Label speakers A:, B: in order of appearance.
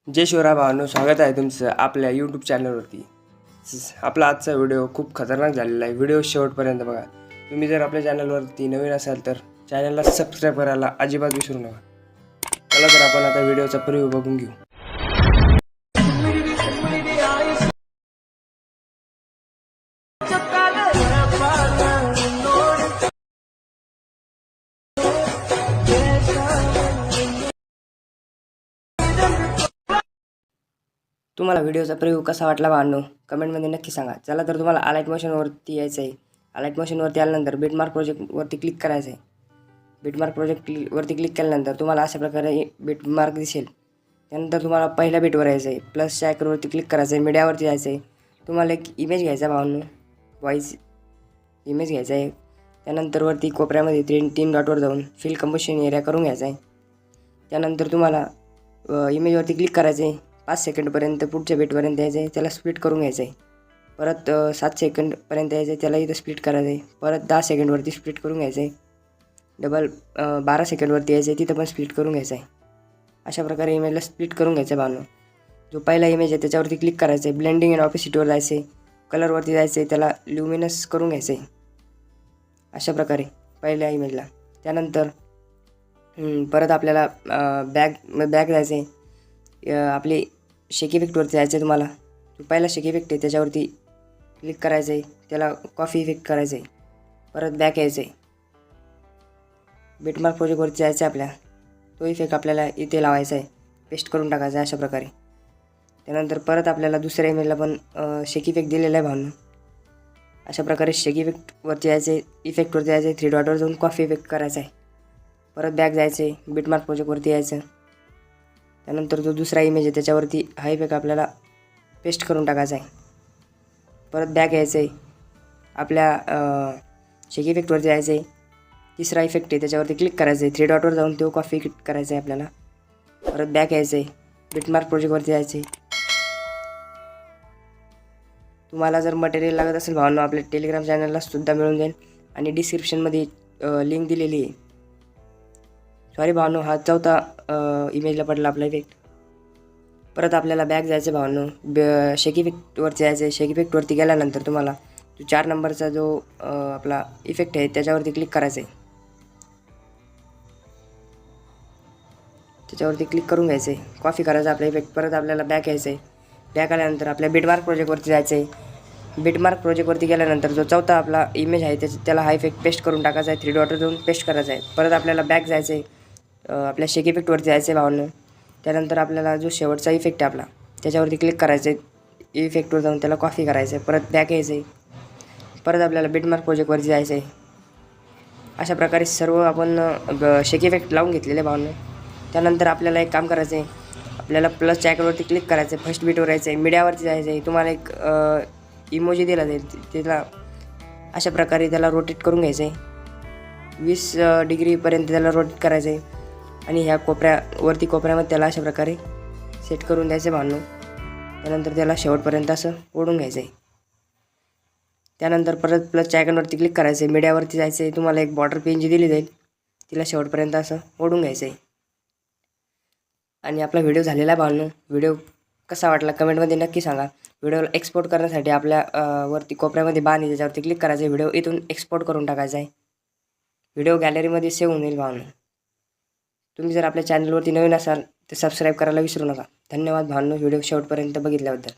A: जय शिवराय भावांनो, स्वागत आहे तुमचं आपल्या यूट्यूब चॅनलवरती। आपला आजचा व्हिडिओ खूप खतरनाक झालेला आहे। व्हिडिओ शेवटपर्यंत बघा। तुम्ही जर आपल्या चॅनलवरती नवीन असाल तर चॅनलला सबस्क्राईब करायला अजिबात विसरू नका। चला तर आपण आता व्हिडिओचा प्रिव्ह्यू बघून घेऊ। तुम्हाला व्हिडिओचा प्रिव्ह्यू कसा वाटला भावांनो, कमेंटमध्ये नक्की सांगा। चला तर तुम्हाला अलाइट मोशनवरती यायचं आहे। अलाइट मोशनवरती आल्यानंतर बिटमार्क प्रोजेक्टवरती क्लिक करायचं आहे। बिटमार्क प्रोजेक्टवरती क्लिक केल्यानंतर तुम्हाला अशा प्रकारे बिटमार्क दिसेल। त्यानंतर तुम्हाला पहिल्या बिटवर यायचं आहे। प्लसच्या आयकॉनवरती क्लिक करायचं आहे। मीडियावरती जायचं आहे। तुम्हाला एक इमेज घ्यायचा भावांनो, व्हॉइस इमेज घ्यायचा आहे। त्यानंतर वरती कोपऱ्यामध्ये तीन डॉटवर जाऊन फिल कंपोजिशन एरिया करून घ्यायचा आहे। त्यानंतर तुम्हाला इमेजवरती क्लिक करायचं आहे। 5 सेकंडपर्यंत पुढच्या बिटपर्यंत यायचं आहे, त्याला स्प्लिट करून घ्यायचं आहे। परत 7 सेकंडपर्यंत यायचं आहे, त्याला इथं स्प्लिट करायचं आहे। परत 10 सेकंडवरती स्प्लिट करून घ्यायचं आहे। डबल 12 सेकंडवरती यायचं आहे, तिथं पण स्प्लिट करून घ्यायचं आहे। अशा प्रकारे इमेजला स्प्लिट करून घ्यायचं आहे भावांनो। जो पहिला इमेज आहे त्याच्यावरती क्लिक करायचं आहे। ब्लेंडिंग अँड ऑपेसिटीवर जायचं आहे। कलरवरती जायचं आहे, त्याला ल्युमिनस करून घ्यायचं आहे अशा प्रकारे पहिल्या इमेजला। त्यानंतर परत आपल्याला बॅक जायचं आहे। आपली शेक इफेक्टवरती जायचं आहे। तुम्हाला जो पहिला शेक इफेक्ट आहे त्याच्यावरती क्लिक करायचं आहे, त्याला कॉफी इफेक्ट करायचं आहे। परत बॅक यायचं आहे। बिटमार्क प्रोजेक्टवरती जायचं आहे आपल्या, तो इफेक्ट आपल्याला इथे लावायचा आहे, पेस्ट करून टाकायचा आहे अशा प्रकारे। त्यानंतर परत आपल्याला दुसऱ्या इमेजला पण शेक इफेक्ट दिलेला आहे भावांनो। अशा प्रकारे शेक इफेक्टवरती जायचं आहे, इफेक्टवरती जायचं आहे, 3 डॉटवर जाऊन कॉफी इफेक्ट करायचा आहे। परत बॅक जायचं आहे, बिटमार्क प्रोजेक्टवरती यायचं। त्यानंतर जो दुसरा इमेज आहे त्याच्यावरती हा इफेक्ट आपल्याला पेस्ट करून टाकायचा आहे। परत बॅक यायचं आहे, आपल्या शेक इफेक्टवरती जायचं आहे। तिसरा इफेक्ट आहे त्याच्यावरती क्लिक करायचं आहे, 3 डॉटवर जाऊन तो कॉफी इफेक्ट करायचा आहे आपल्याला। परत बॅक यायचं आहे, बिटमार्क प्रोजेक्टवरती जायचं आहे। तुम्हाला जर मटेरियल लागत असेल भावांनो, आपल्या टेलिग्राम चॅनलला सुद्धा मिळून जाईल आणि डिस्क्रिप्शनमध्ये लिंक दिलेली आहे। सॉरी भावांनो, हा चौथा इमेजला पडला आपला इफेक्ट। परत आपल्याला बॅक जायचं भावांनो, शेक इफेक्टवरती जायचं आहे। शेक इफेक्टवरती गेल्यानंतर तुम्हाला जो 4 नंबरचा जो आपला इफेक्ट आहे त्याच्यावरती क्लिक करायचं आहे, त्याच्यावरती क्लिक करून घ्यायचं आहे, कॉफी करायचं आपला इफेक्ट। परत आपल्याला बॅक यायचं आहे। बॅक आल्यानंतर आपल्या बिटमार्क प्रोजेक्टवरती जायचं आहे। बिटमार्क प्रोजेक्टवरती गेल्यानंतर जो चौथा आपला इमेज आहे त्याला हा इफेक्ट पेस्ट करून टाकायचा आहे, 3 डॉटवर जाऊन पेस्ट करायचा आहे। परत आपल्याला बॅक जायचं आहे, आपल्या शेक इफेक्टवरती जायचं आहे भावांनो। त्यानंतर आपल्याला जो शेवटचा इफेक्ट आहे आपला त्याच्यावरती क्लिक करायचं आहे, इफेक्टवर जाऊन त्याला कॉफी करायचं आहे। परत बॅक यायचं आहे। परत आपल्याला बिटमार्क प्रोजेक्टवरती जायचं आहे। अशा प्रकारे सर्व आपण शेक इफेक्ट लावून घेतलेले भावांनो। त्यानंतर आपल्याला एक काम करायचं आहे, आपल्याला प्लसच्या आयकॉनवरती क्लिक करायचं आहे, फर्स्ट बिटवर यायचं आहे, मीडियावरती जायचं आहे। तुम्हाला एक इमोजी दिला जाईल, त्याला अशा प्रकारे त्याला रोटेट करून घ्यायचं आहे। 20 डिग्रीपर्यंत त्याला रोटेट करायचं आहे आणि ह्या कोपऱ्यामध्ये त्याला अशा प्रकारे सेट करून द्यायचं भावांनो। त्यानंतर त्याला शेवटपर्यंत असं ओढून घ्यायचं आहे। त्यानंतर परत प्लसच्या आयकॉनवरती क्लिक करायचं आहे, मीडियावरती जायचं आहे। तुम्हाला एक बॉर्डर पेन जी दिली जाईल, तिला शेवटपर्यंत असं ओढून घ्यायचं आहे आणि आपला व्हिडिओ झालेला आहे भावांनो। व्हिडिओ कसा वाटला कमेंटमध्ये नक्की सांगा। व्हिडिओला एक्सपोर्ट करण्यासाठी आपल्या वरती कोपऱ्यामध्ये बाण आहे त्याच्यावरती क्लिक करायचं आहे, व्हिडिओ इथून एक्सपोर्ट करून टाकायचा आहे। व्हिडिओ गॅलरीमध्ये सेव्ह होऊन येईल भावांनो। तुम्ही जर आपल्या चॅनलवरती नवीन असाल तर सबस्क्राईब करायला विसरू नका। धन्यवाद भावांनो, व्हिडिओ शेवटपर्यंत बघितल्याबद्दल।